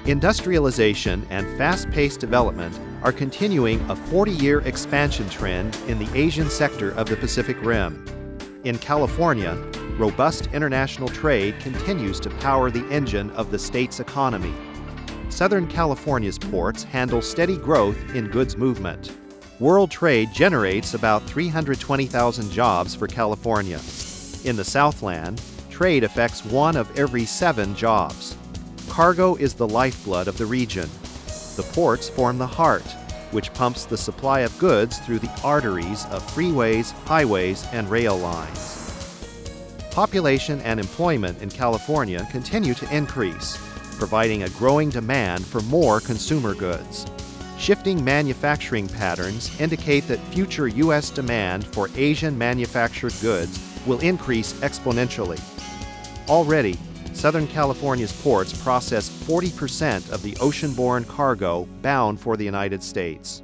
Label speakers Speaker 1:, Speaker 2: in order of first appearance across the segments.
Speaker 1: Industrialization and fast-paced development are continuing a 40-year expansion trend in the Asian sector of the Pacific Rim. In California, robust international trade continues to power the engine of the state's economy. Southern California's ports handle steady growth in goods movement. World trade generates about 320,000 jobs for California. In the Southland, trade affects 1 of every 7 jobs. Cargo is the lifeblood of the region. The ports form the heart, which pumps the supply of goods through the arteries of freeways, highways, and rail lines. Population and employment in California continue to increase, providing a growing demand for more consumer goods. Shifting manufacturing patterns indicate that future U.S. demand for Asian manufactured goods will increase exponentially. Already, Southern California's ports process 40% of the ocean-borne cargo bound for the United States.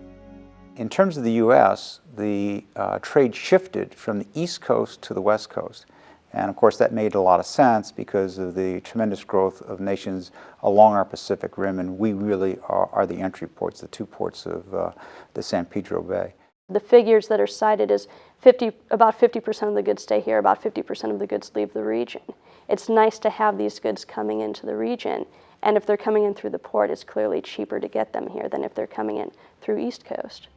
Speaker 2: In terms of the U.S., the trade shifted from the East Coast to the West Coast. And of course that made a lot of sense because of the tremendous growth of nations along our Pacific Rim, and we really are the entry ports, the 2 ports of the San Pedro Bay.
Speaker 3: The figures that are cited is about 50% of the goods stay here, about 50% of the goods leave the region. It's nice to have these goods coming into the region, and if they're coming in through the port, it's clearly cheaper to get them here than if they're coming in through East Coast.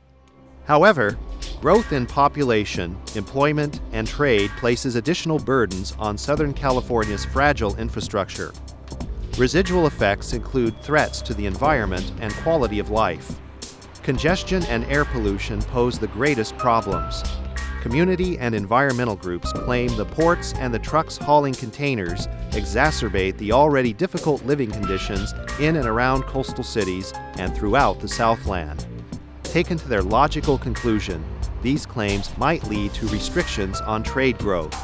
Speaker 1: However, growth in population, employment, and trade places additional burdens on Southern California's fragile infrastructure. Residual effects include threats to the environment and quality of life. Congestion and air pollution pose the greatest problems. Community and environmental groups claim the ports and the trucks hauling containers exacerbate the already difficult living conditions in and around coastal cities and throughout the Southland. Taken to their logical conclusion, these claims might lead to restrictions on trade growth.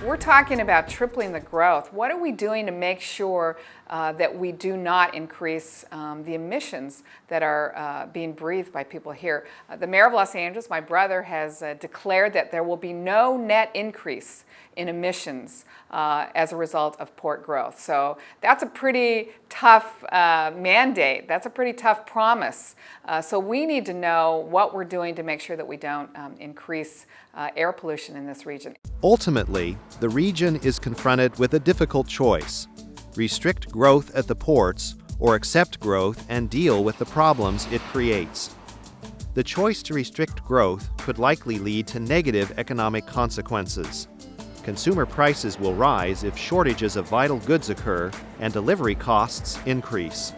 Speaker 4: We're talking about tripling the growth. What are we doing to make sure that we do not increase the emissions that are being breathed by people here? The mayor of Los Angeles, my brother, has declared that there will be no net increase in emissions as a result of port growth. So that's a pretty tough mandate. That's a pretty tough promise. So we need to know what we're doing to make sure that we don't increase air pollution in this region.
Speaker 1: Ultimately, the region is confronted with a difficult choice: restrict growth at the ports or accept growth and deal with the problems it creates. The choice to restrict growth could likely lead to negative economic consequences. Consumer prices will rise if shortages of vital goods occur and delivery costs increase.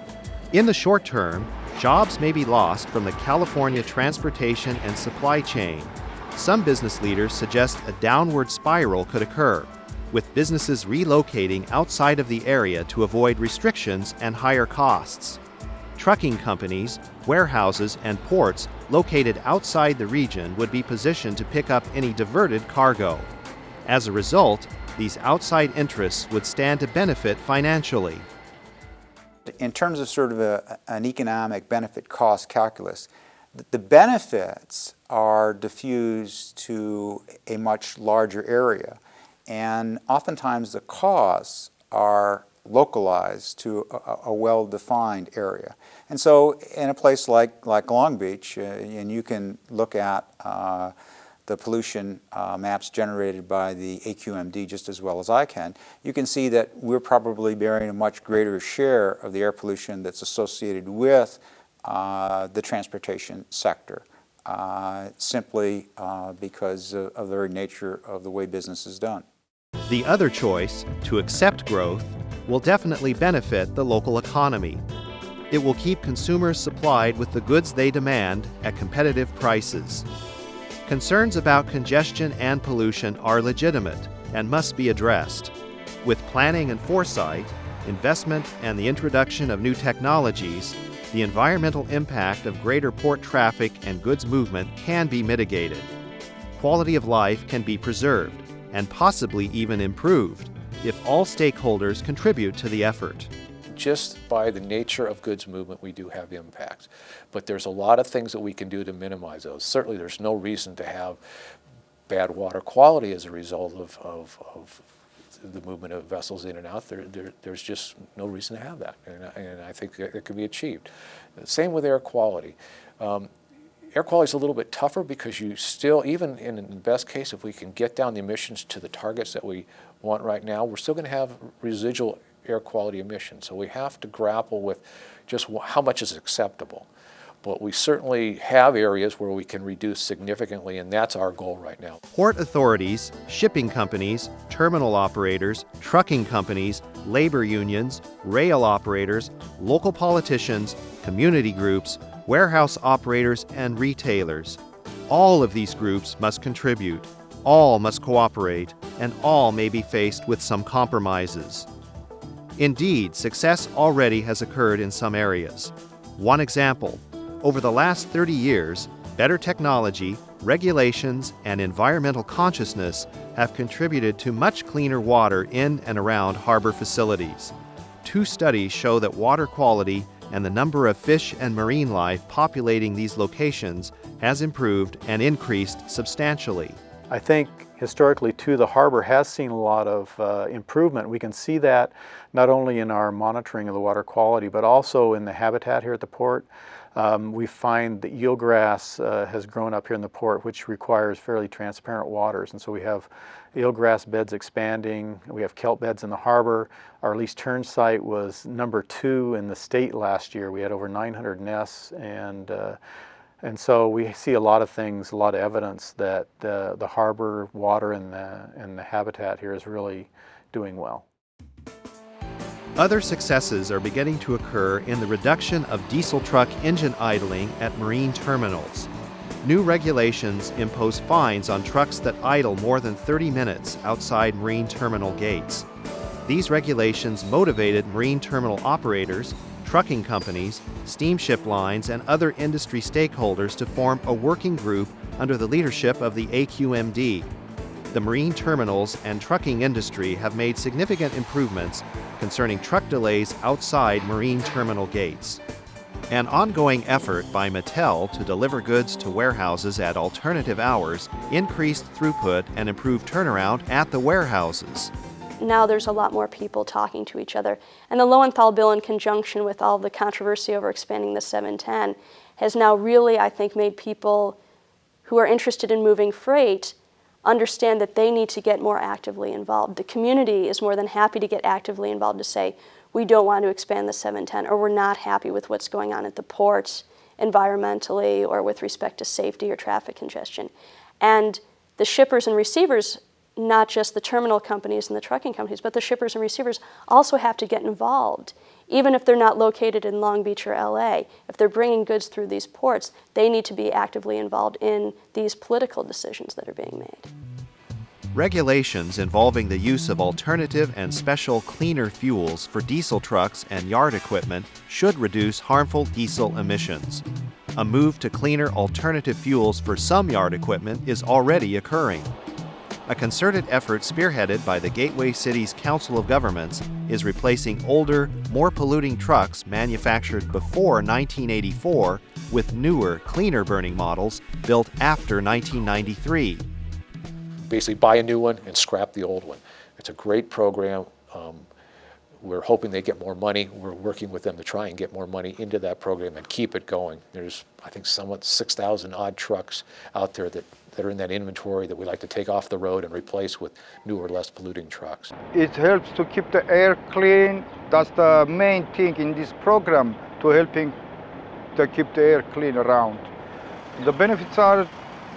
Speaker 1: In the short term, jobs may be lost from the California transportation and supply chain. Some business leaders suggest a downward spiral could occur, with businesses relocating outside of the area to avoid restrictions and higher costs. Trucking companies, warehouses, and ports located outside the region would be positioned to pick up any diverted cargo. As a result, these outside interests would stand to benefit financially.
Speaker 2: In terms of sort of an economic benefit-cost calculus, the benefits are diffused to a much larger area, and oftentimes the costs are localized to a well-defined area. And so in a place like Long Beach, and you can look at the pollution maps generated by the AQMD just as well as I can, you can see that we're probably bearing a much greater share of the air pollution that's associated with the transportation sector, simply because of the very nature of the way business is done.
Speaker 1: The other choice, to accept growth, will definitely benefit the local economy. It will keep consumers supplied with the goods they demand at competitive prices. Concerns about congestion and pollution are legitimate and must be addressed. With planning and foresight, investment, and the introduction of new technologies, the environmental impact of greater port traffic and goods movement can be mitigated. Quality of life can be preserved and possibly even improved if all stakeholders contribute to the effort.
Speaker 5: Just by the nature of goods movement, we do have impacts. But there's a lot of things that we can do to minimize those. Certainly there's no reason to have bad water quality as a result of the movement of vessels in and out. There's just no reason to have that, and I think it can be achieved. Same with air quality. Air quality is a little bit tougher because you still, even in the best case, if we can get down the emissions to the targets that we want right now, we're still going to have residual air quality emissions. So we have to grapple with just how much is acceptable. But we certainly have areas where we can reduce significantly, and that's our goal right now.
Speaker 1: Port authorities, shipping companies, terminal operators, trucking companies, labor unions, rail operators, local politicians, community groups, warehouse operators, and retailers. All of these groups must contribute, all must cooperate, and all may be faced with some compromises. Indeed, success already has occurred in some areas. One example, over the last 30 years, better technology, regulations, and environmental consciousness have contributed to much cleaner water in and around harbor facilities. 2 studies show that water quality and the number of fish and marine life populating these locations has improved and increased substantially.
Speaker 6: I think historically, too, the harbor has seen a lot of improvement. We can see that not only in our monitoring of the water quality, but also in the habitat here at the port. We find that eelgrass has grown up here in the port, which requires fairly transparent waters. And so we have eelgrass beds expanding. We have kelp beds in the harbor. Our lease turn site was number 2 in the state last year. We had over 900 nests, and so we see a lot of things, a lot of evidence that the harbor water and the habitat here is really doing well.
Speaker 1: Other successes are beginning to occur in the reduction of diesel truck engine idling at marine terminals. New regulations impose fines on trucks that idle more than 30 minutes outside marine terminal gates. These regulations motivated marine terminal operators, trucking companies, steamship lines, and other industry stakeholders to form a working group under the leadership of the AQMD. The marine terminals and trucking industry have made significant improvements concerning truck delays outside marine terminal gates. An ongoing effort by Mattel to deliver goods to warehouses at alternative hours increased throughput and improved turnaround at the warehouses.
Speaker 3: Now there's a lot more people talking to each other. And the Lowenthal bill, in conjunction with all the controversy over expanding the 710, has now really, I think, made people who are interested in moving freight understand that they need to get more actively involved. The community is more than happy to get actively involved to say, we don't want to expand the 710, or we're not happy with what's going on at the ports environmentally or with respect to safety or traffic congestion. And the shippers and receivers, not just the terminal companies and the trucking companies, but the shippers and receivers also have to get involved. Even if they're not located in Long Beach or LA, if they're bringing goods through these ports, they need to be actively involved in these political decisions that are being made.
Speaker 1: Regulations involving the use of alternative and special cleaner fuels for diesel trucks and yard equipment should reduce harmful diesel emissions. A move to cleaner alternative fuels for some yard equipment is already occurring. A concerted effort spearheaded by the Gateway Cities Council of Governments is replacing older, more polluting trucks manufactured before 1984 with newer, cleaner burning models built after 1993.
Speaker 5: Basically buy a new one and scrap the old one. It's a great program. We're hoping they get more money. We're working with them to try and get more money into that program and keep it going. There's, I think, somewhat 6,000 odd trucks out there that are in that inventory that we like to take off the road and replace with newer, less polluting trucks.
Speaker 7: It helps to keep the air clean. That's the main thing in this program, to helping to keep the air clean around. The benefits are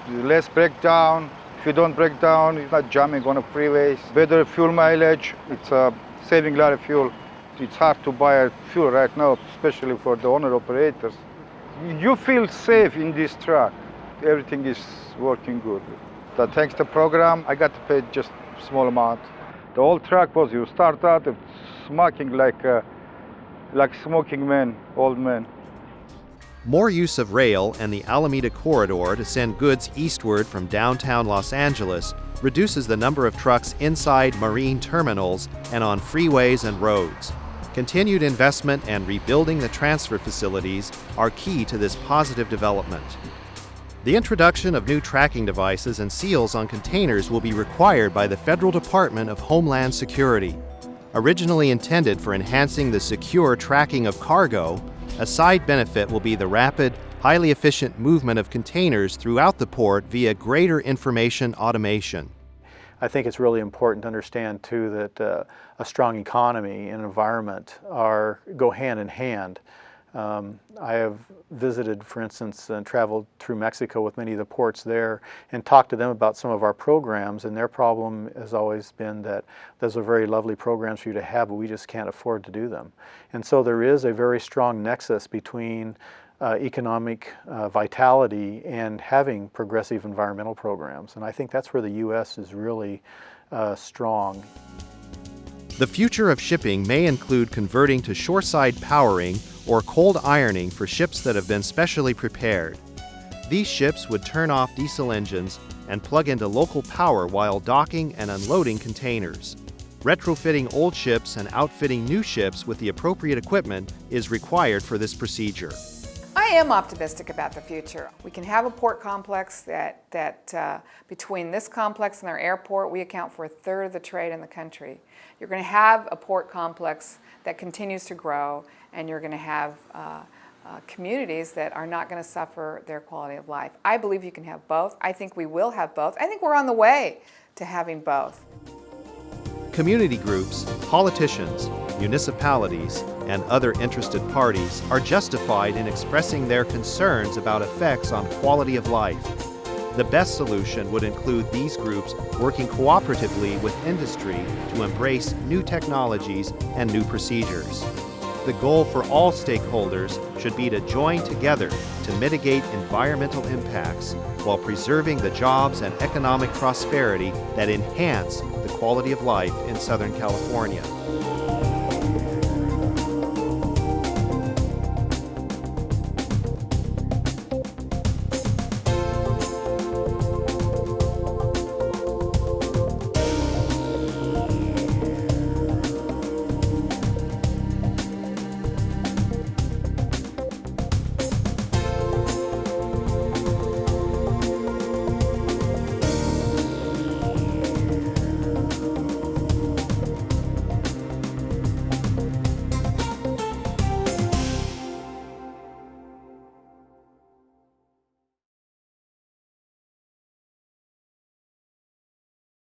Speaker 7: less breakdown. If you don't break down, you're not jamming on the freeways. Better fuel mileage. It's saving a lot of fuel. It's hard to buy a fuel right now, especially for the owner operators. You feel safe in this truck. Everything is working good. So thanks to the program, I got to pay just a small amount. The old truck was, you start out smoking like smoking men, old men.
Speaker 1: More use of rail and the Alameda Corridor to send goods eastward from downtown Los Angeles reduces the number of trucks inside marine terminals and on freeways and roads. Continued investment and rebuilding the transfer facilities are key to this positive development. The introduction of new tracking devices and seals on containers will be required by the Federal Department of Homeland Security. Originally intended for enhancing the secure tracking of cargo, a side benefit will be the rapid, highly efficient movement of containers throughout the port via greater information automation.
Speaker 6: I think it's really important to understand too that a strong economy and environment go hand in hand. I have visited, for instance, and traveled through Mexico with many of the ports there and talked to them about some of our programs, and their problem has always been that those are very lovely programs for you to have, but we just can't afford to do them. And so there is a very strong nexus between economic vitality and having progressive environmental programs, and I think that's where the U.S. is really strong.
Speaker 1: The future of shipping may include converting to shoreside powering or cold ironing for ships that have been specially prepared. These ships would turn off diesel engines and plug into local power while docking and unloading containers. Retrofitting old ships and outfitting new ships with the appropriate equipment is required for this procedure.
Speaker 4: I am optimistic about the future. We can have a port complex that between this complex and our airport, we account for 1/3 of the trade in the country. You're going to have a port complex that continues to grow, and you're going to have communities that are not going to suffer their quality of life. I believe you can have both. I think we will have both. I think we're on the way to having both.
Speaker 1: Community groups, politicians, municipalities, and other interested parties are justified in expressing their concerns about effects on quality of life. The best solution would include these groups working cooperatively with industry to embrace new technologies and new procedures. The goal for all stakeholders should be to join together to mitigate environmental impacts while preserving the jobs and economic prosperity that enhance the quality of life in Southern California.